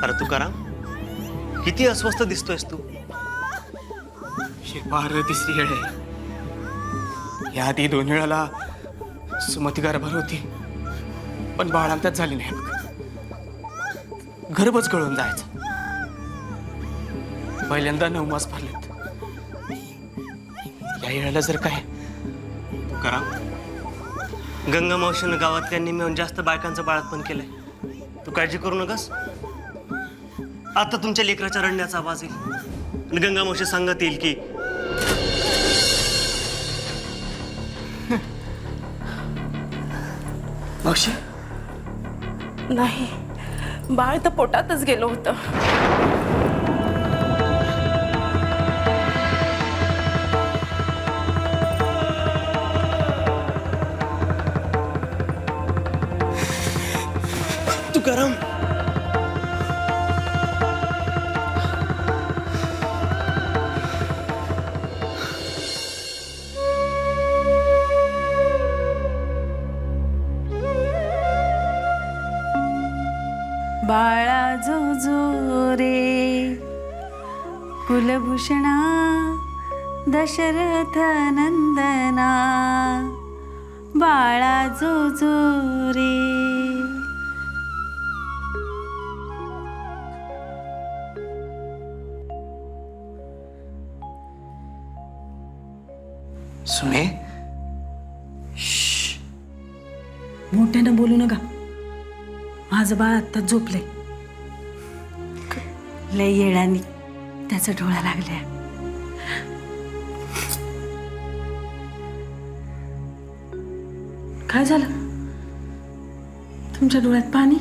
अरे तुकाराम, किती अस्वस्थ दिसतोयस तू. शिरपार तिसरी वेळ आहे. या आधी 2 वेळाला सुमती गर्भार होती, पण बाळांतच झाली नाही. गर्भच गळून जायचं. पहिल्यांदा 9 मास भरलेत. या वेळेला जर काय तुकाराम, गंगा मावशीनं गावातल्यांनी मिळून जास्त बायकांचं बाळातपण केलंय. तू काळजी करू नकस. आता तुमच्या लेकराच्या रडण्याचा आवाज येईल आणि गंगा मावशी सांगत येईल की मावशी नाही, बाळ तर पोटातच गेलं होतं. तुकाराम, बाळा जो जो रे कुलभूषणा दशरथ नंदना, बाळा जो जो रे. सुने, मोठ्यानं बोलू नका. माझं बाळ आत्ताच झोपलंय. लय येळानी त्याचा डोळा लागलाय. काय झालं? तुमच्या डोळ्यात पाणी?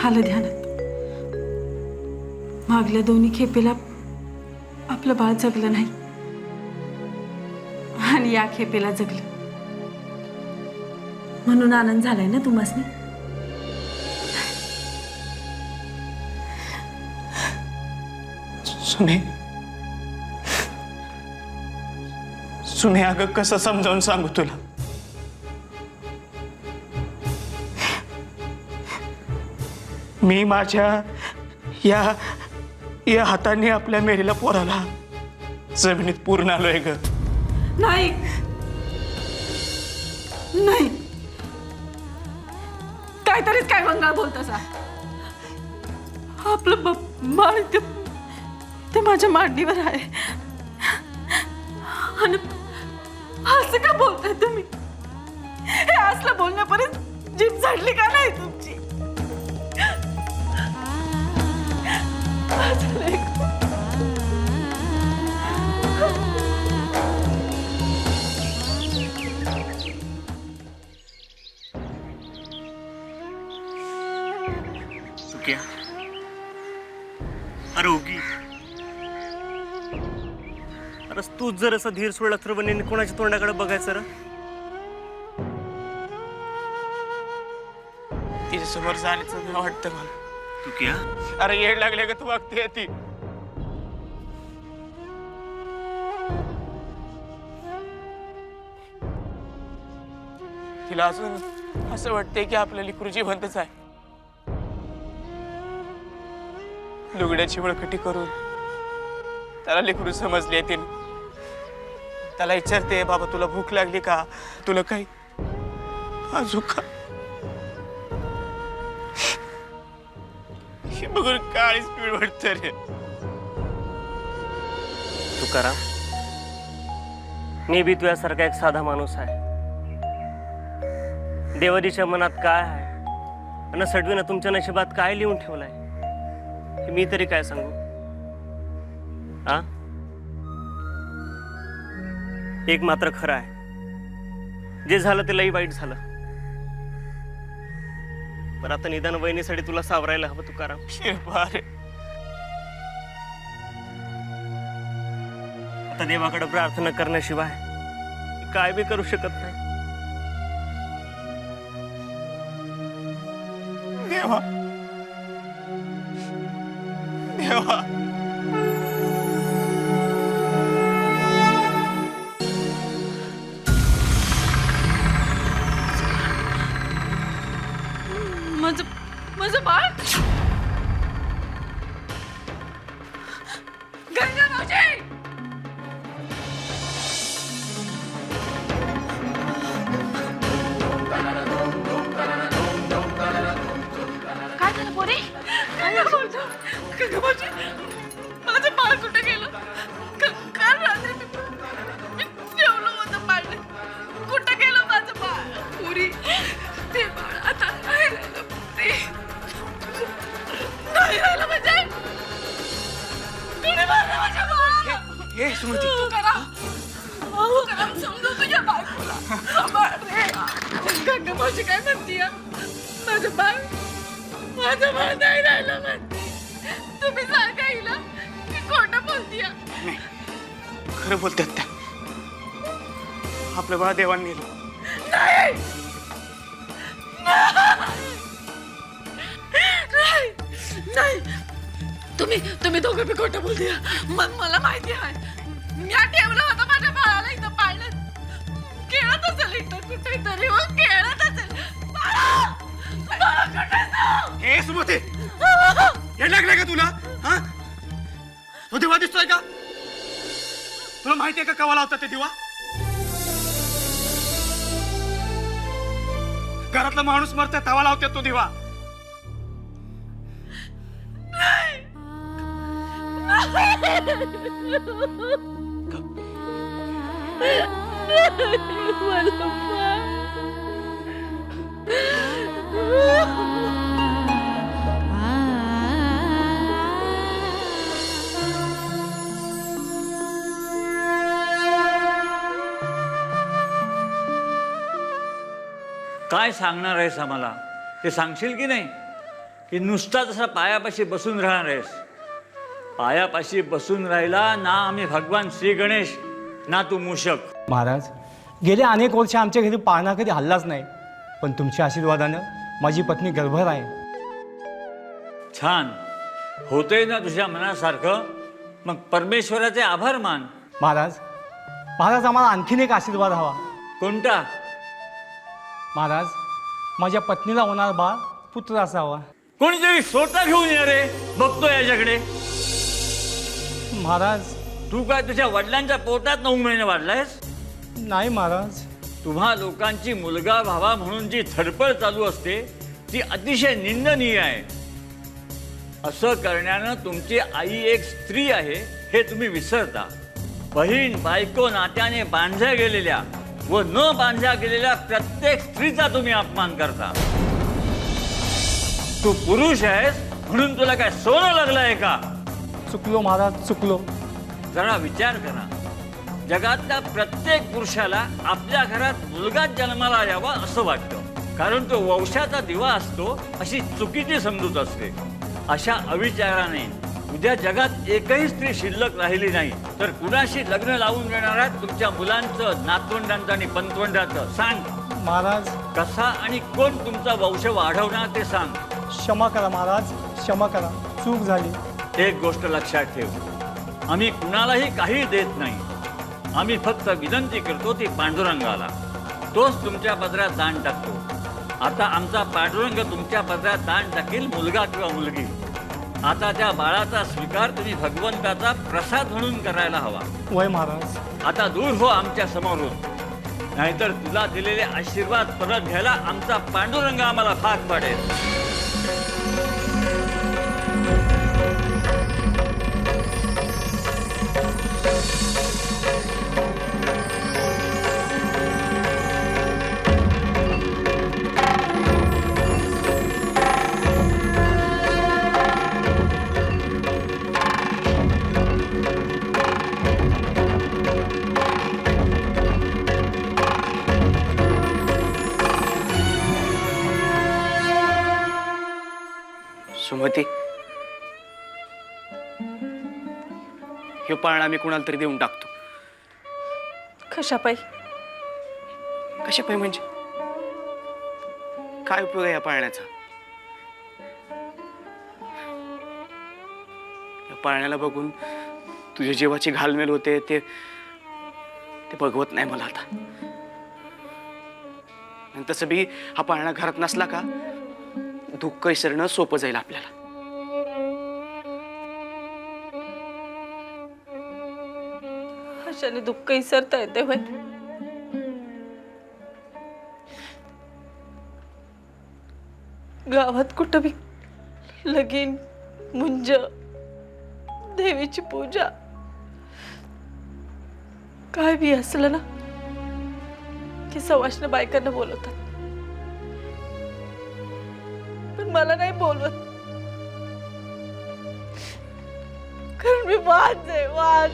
आलं ध्यानात. मागल्या 2 खेपेला आपलं बाळ जगलं नाही आणि या खेपेला जगलं, म्हणून आनंद झालाय ना तुम्हासनी. सुने, सुने, अगं कसं समजावून सांगू तुला. मी माझ्या या हाताने आपल्या मेरीला पोराला जमिनीत पूर्ण आलोय ग. नाही नाही, काहीतरीच काय वंगाळ बोलतसा. आपलं बाळ ते माझ्या मांडीवर आहे आणि असं का बोलताय तुम्ही? हे असलं बोलण्यापर्यंत जीभ झाडली का नाही तुमची? सुक्या, अरे उगी, अरे तूच जर असं धीर सोडला तर बने कोणाच्या तोंडाकडे बघायचं रे. तिच्या समोर जाण्याचं मला वाटतं. मला तुक्या, अरे येड लागले का तू वागते ती. तिला अजून असं वाटतंय की आपल्या लेकरू जिवंतच आहे. लुगड्याची बळकटी करून त्याला लेकरू समजली आहे तिने. त्याला विचारते, बाबा तुला भूक लागली का, तुला काही अजून का. हे बघून काळीच पीळ वाटत रे. तुकाराम, मी बी तुझ्यासारखा एक साधा माणूस आहे. देवादीच्या मनात काय आहे आणि सडवीनं तुमच्या नशिबात काय लिहून ठेवलंय हे मी तरी काय सांगू. आ एक मात्र खरं आहे, जे झालं ते लई वाईट झालं. पण आता निदान वहिनीसाठी तुला सावरायला हवं तुकाराम. शिरपार, आता देवाकडे प्रार्थना करण्याशिवाय काय बी करू शकत नाही. देवा, देवा, माझं बाळ गंगा मावशी काय झालं पोरी काय बोलतो गंगा मावशी माझं बाळ कुठे गेलं काल रात्री मी ठेवलं होतं बाळ कुठं गेलं माझं बाळ पोरी ते बाळ आता नाही राहिलं ते नाही राहिलं म्हणजे कोणी मारलं माझ्या बाळाला हे सुमती तू करा समजू तुझ्या बायकोला सांभाळ रे गंगा मावशी काय म्हणतीय माझं बाळ नाही राहिलं म्हणते तुम्ही सांगा हिला की खोटं बोलतीय नाही खरं बोलतात त्या आपलं बाळ देवान नेलं नाही नाही नाही तुम्ही दोघं बी खोटं बोलतीय मग मला माहिती आहे मी ठेवलं होतं माझ्या बाळाला इथं पाळण्यात खेळत असेल इथं कुठेतरी खेळत असेल बाळा कुठे जाऊ हे सुमती हे लागलं का तुला हा तो दिवा दिसतोय का तुला माहितीये का कवा लावतात ते दिवा घरातला माणूस मरतोय तवा लावतात तो दिवा काय सांगणार आहेस आम्हाला ते सांगशील की नाही की नुसता तसा पायापाशी बसून राहणार आहेस पायापाशी बसून राहिला ना आम्ही भगवान श्री गणेश ना तू मूषक महाराज गेले अनेक वर्ष आमच्या घरी पाळणा कधी हल्लाच नाही पण तुमच्या आशीर्वादानं माझी पत्नी गर्भर आहे छान होतंय ना तुझ्या मनासारखं मग परमेश्वराचे आभार मान महाराज आम्हाला आणखीन एक आशीर्वाद हवा कोणता महाराज माझ्या पत्नीला होणार बाळ पुत्र असावा कोणीतरी स्वतः घेऊन ये रे बघतो याच्याकडे महाराज तू काय तुझ्या वडिलांच्या पोटात 9 महिने वाढलायस नाही महाराज तुम्हा लोकांची मुलगा भावा म्हणून जी धडपड चालू असते ती अतिशय निंदनीय आहे असं करण्यानं तुमची आई एक स्त्री आहे हे तुम्ही विसरता बहीण बायको नात्याने बांधल्या गेलेल्या व न बांधल्या गेलेल्या प्रत्येक स्त्रीचा तुम्ही अपमान करता तू पुरुष आहेस म्हणून तुला काय सोनं लागलंय का चुकलो महाराज चुकलो जरा विचार करा जगातल्या प्रत्येक पुरुषाला आपल्या घरात मुलगाच जन्माला यावा असं वाटतं कारण तो वंशाचा दिवा असतो अशी चुकीची समजूत असते अशा अविचाराने उद्या जगात एकही स्त्री शिल्लक राहिली नाही तर कुणाशी लग्न लावून देणाऱ्या तुमच्या मुलांचं नातवंडांचं आणि पंतवंडाचं सांग महाराज कसा आणि कोण तुमचा वंश वाढवणार ते सांग क्षमा करा महाराज क्षमा करा चूक झाली एक गोष्ट लक्षात ठेव आम्ही कुणालाही काही देत नाही आम्ही फक्त विनंती करतो ती पांडुरंगाला तोच तुमच्या पदरात दान टाकतो आता आमचा पांडुरंग तुमच्या पदरात दान टाकेल मुलगा किंवा मुलगी आता त्या बाळाचा स्वीकार तुम्ही भगवंताचा प्रसाद म्हणून करायला हवा वय महाराज आता दूर हो आमच्या समोरून नाहीतर तुला दिलेले आशीर्वाद परत घ्यायला आमचा पांडुरंग आम्हाला भाग पाडेल सुमती हे पाळणा मी कुणाला तरी देऊन टाकतो कशापाई कशा पाय म्हणजे काय उपयोग आहे या पाळण्याचा या पाळण्याला बघून तुझ्या जीवाची घालमेल होते ते बघवत नाही मला आता आणि तसं बी हा पाळणा घरात नसला का दुःख विसरणं सोपं जाईल आपल्याला. अशाने दुःख विसरता येते होय. गावात कुठं बी लगीन मुंज देवीची पूजा काय बी असलं ना की सवाष्ण बायकांना बोलवतात, पण मला नाही बोलवत, कारण मी वाद आहे वाद.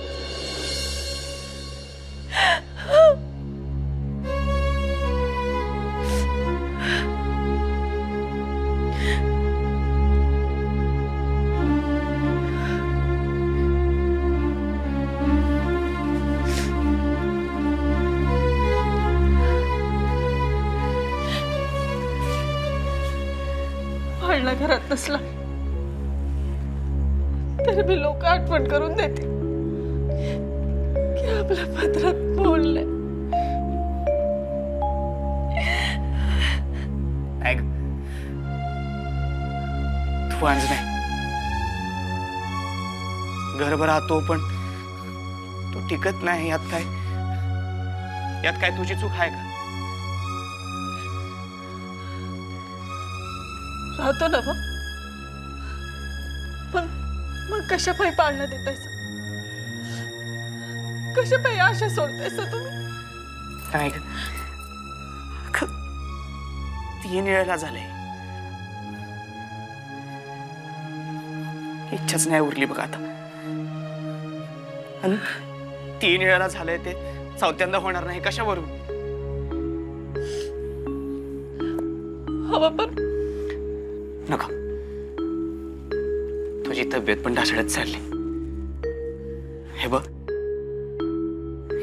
भांडणा घरात नसला तरी मी लोक आठवण करून देते की आपल्या पत्रात बोलले. ऐक, तू अंज नाही, घरभर राहतो पण तू टिकत नाही. यात काय तुझी चूक आहे का? राहतो ना पण मग कशा पायी पाळणं देतायचं, कशा पायी आशा सोडतायचं तुम्ही? ऐक, 3 वेळेला झालंय, इच्छाच नाही उरली बघ आता. आणि 3 वेळेला झालंय ते 4थ्यांदा होणार नाही कशावरून? हवं पण नको, तुझी तब्येत पण ढासळत चालली. हे बघ,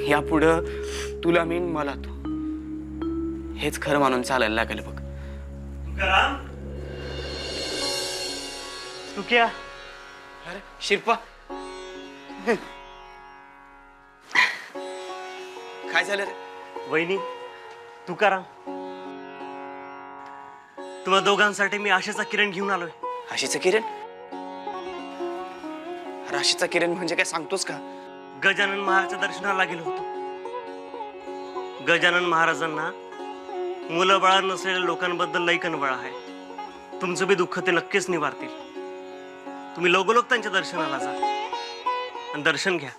यापुढं तुला मी मला तू हेच खरं मानून चालायला लागेल बघ. तुकाराम, तू क्या? अरे शिरपा, काय झालं रे? वहिनी, तुकाराम, तुम्हा दोघांसाठी मी आशेचा किरण घेऊन आलोय. आशेचं किरण? राशीचा किरण म्हणजे काय सांगतोस का? गजानन महाराजच्या दर्शनाला गेलो होतो. गजानन महाराजांना मुलं बाळा नसलेल्या लोकांबद्दल लई कनबळ आहे. तुमचं बी दुःख ते नक्कीच निवारतील. तुम्ही लोगोलोक त्यांच्या दर्शनाला जा आणि दर्शन घ्या.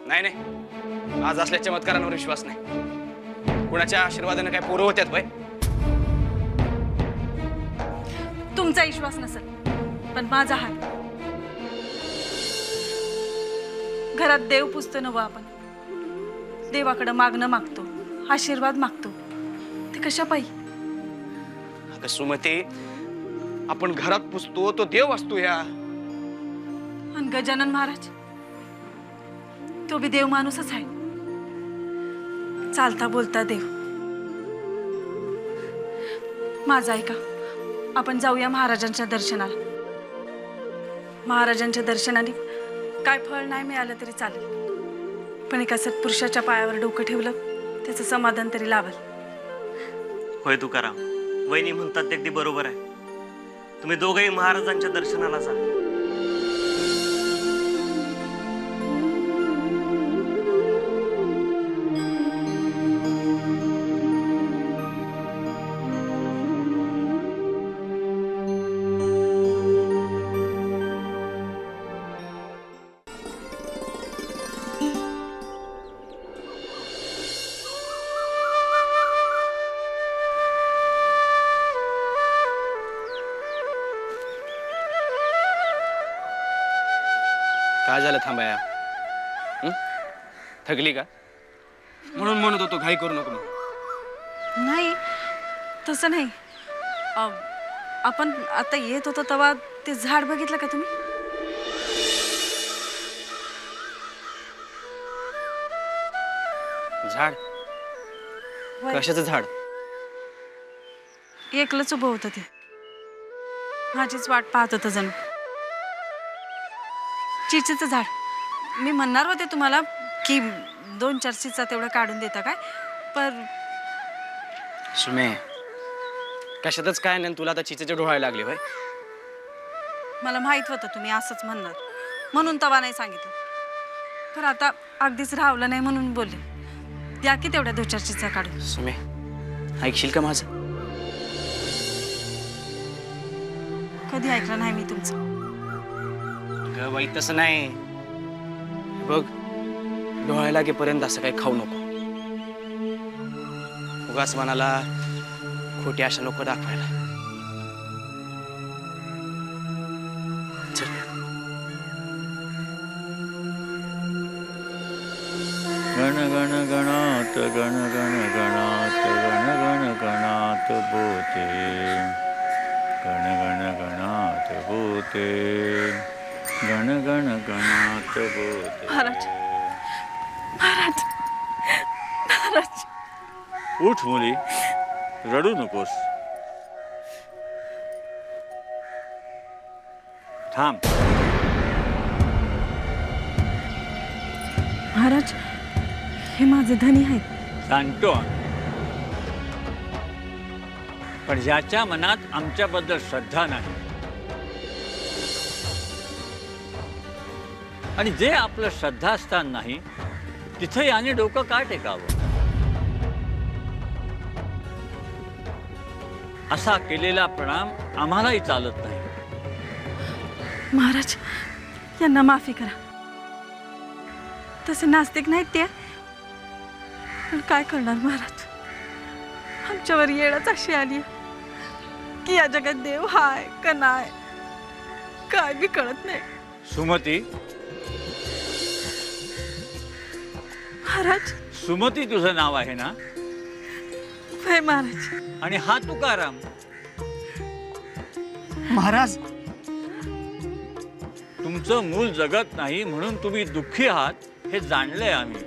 नाही नाही, आज असल्या चमत्कारांवर विश्वास नाही. कुणाच्या आशीर्वादाने काय पोरं होत्यात बाय? तुमचा विश्वास नसेल पण माझा हात. घरात देव पुजतो नवं आपण, देवाकडं मागणं मागतो, आशीर्वाद मागतो, ते कशा पायी? अगं सुमते, आपण घरात पुजतो तो देव असतो या. आणि गजानन महाराज तो बी देव माणूसच आहे, चालता बोलता देव. माझं ऐका, आपण जाऊया महाराजांच्या दर्शनाला. महाराजांच्या दर्शनाने काय फळ नाही मिळालं तरी चालेल, पण एका सत्पुरुषाच्या पायावर डोकं ठेवलं त्याचं समाधान तरी लाभल. होय तुकाराम, वहिनी म्हणतात ते अगदी बरोबर आहे. तुम्ही दोघंही महाराजांच्या दर्शनाला जा. काय झालं थांबाया? थकली का? म्हणून म्हणत होतो घाई करू नको म्हणून. नाही तसं नाही. आपण आता येत होतो तेव्हा ते झाड बघितलं का तुम्ही? झाड? कशाचं झाड? एकलंच उभं होतं ते, माझीच वाट पाहत होतं जणू. चिचेचं झाड. मी म्हणणार होते तुम्हाला की 2-4 चिचा तेवढं काढून देता काय, पर सुमे, कशातच काय नाही, तुला आता चिचेचे डोळायला लागले भाई. मला माहित होतं तुम्ही असंच म्हणणार, म्हणून तवा नाही सांगितलं. पण आता अगदीच राहवलं नाही म्हणून बोलले. द्या की तेवढ्या 2-4 चिचा काढून. सुमे, ऐकशील का माझं? कधी ऐकलं नाही मी तुमचं. ग बाई तसं नाही बघ, डोळ्या लागेपर्यंत असं काही खाऊ नको. उगाच मनाला खोटी आशा नको दाखवायला. चल. गण गण गणात गण गण गणात गण गण गणात बोते गण गण गणात बोते गण गण गणात बोते. महाराज, महाराज, महाराज. उठ मुली, रडू नकोस. थांब. महाराज, हे माझे धनी आहेत. सांगतो, पण ज्याच्या मनात आमच्याबद्दल श्रद्धा नाही आणि जे आपलं श्रद्धास्थान नाही तिथं याने डोकं का टेकावं? असा केलेला प्रणाम आम्हालाही चालत नाही. महाराज, यांना माफी करा. तसे नास्तिक नाहीत ते, पण काय करणार महाराज, आमच्यावर येळच अशी आली की या जगात देव हाय का नाही काय बी कळत नाही. सुमती, महाराज. सुमती तुझं नाव आहे ना? होय महाराज. आणि हा तुकाराम. महाराज, तुमचं मूल जगत नाही म्हणून तुम्ही दुःखी आहात हे जाणलंय आम्ही.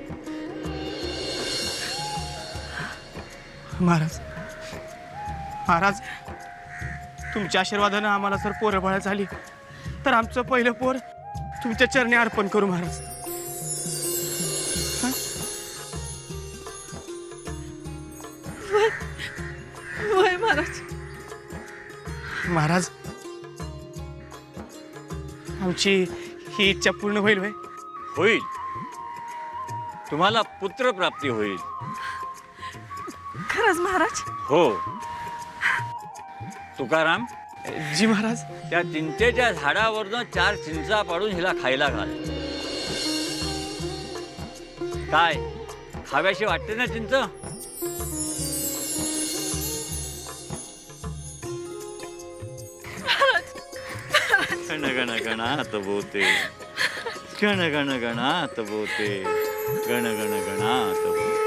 महाराज, महाराज, तुमच्या आशीर्वादानं आम्हाला जर पोरं बाळ झाली तर आमचं पहिलं पोर तुमच्या चरणी अर्पण करू महाराज. होय महाराज. महाराज, आमची ही इच्छा पूर्ण होईल होय? होईल. तुम्हाला पुत्र प्राप्ती होईल. खरंच महाराज? हो. तुकाराम, जी महाराज. त्या चिंचेच्या झाडावरनं 4 चिंचा पाडून हिला खायला घाल. काय खाव्याशी वाटते ना चिंच? गण गण गणात बोते गण गण गणात बोते गण गण गणात बोते.